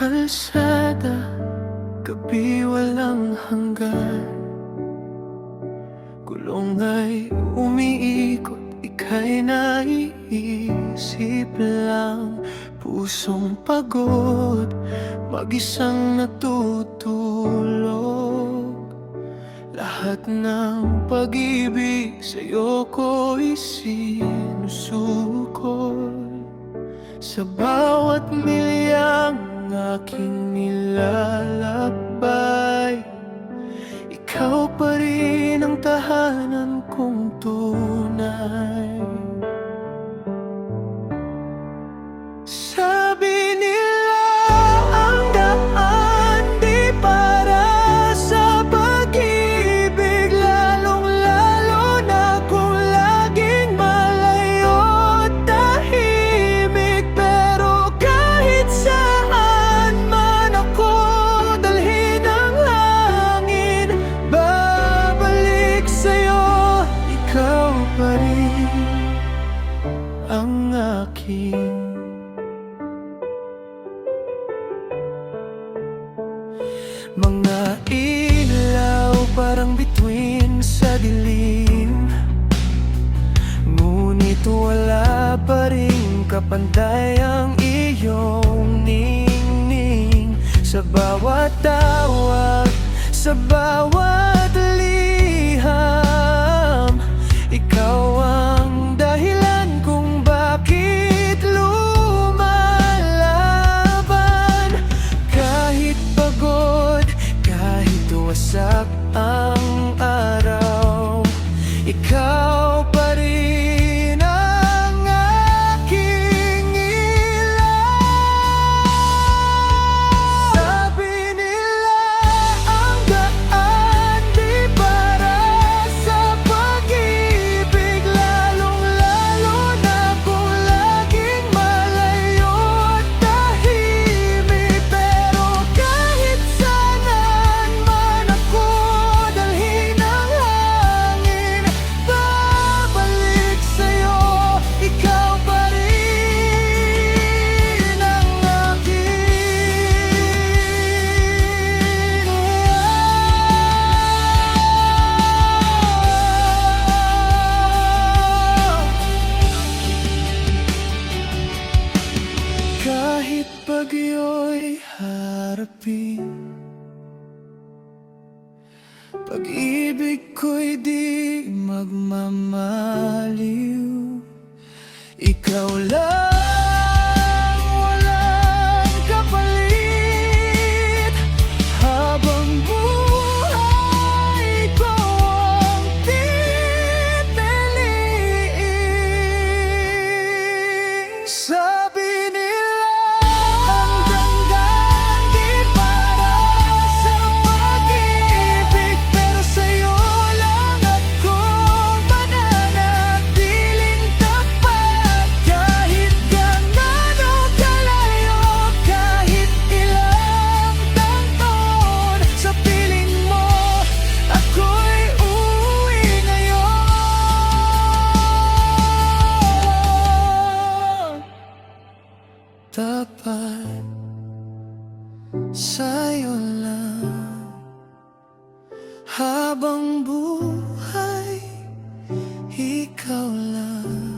kalsada, gabi walang hanggan. Gulong ay umiikot, ika'y naiisip lang. Pusong pagod, mag-isang natutulog. Lahat ng pag-ibig sa'yo ko'y sinusukol. Sa bawat milyang aking nilalakbay, ikaw pa rin ang tahanan kong tunay. Sabi nila ang daan di para sa pag-ibig, lalong-lalo na kung laging malayo at tahimik. Pero kahit saan man ako dalhin ng hangin, babalik sa'yo, ikaw pa rin ang aking. Mga ilaw parang bituin sa dilim, ngunit wala pa rin kapantay ang iyong ningning. Sa bawat tawag, sa bawat liham, ikaw ang dahilan kung bakit lumalaban. Kahit pagod, kahit wasak ang araw, ikaw pa rin ang aking ilaw. Sabi nila ang daan di para sa pag-ibig, lalong-lalo na kung laging malayo at tahimik. Pero kahit saan man ako dalhin ng hangin, babalik sa'yo, ikaw pa rin ang aking. Kahit bagyo'y harapin, pag-ibig ko'y di magmamaliw. Ikaw lang, walang kapalit. Habang buhay ko ang pipiliin. Sabi nila ang hanggan di para sa pag-ibig, pero sa'yo lang ako mananatiling tapat. Kahit gaano kalayo, kahit ilang taon, sa piling mo ako'y uuwi ngayon. Tapat sa'yo lang, habang buhay, ikaw lang.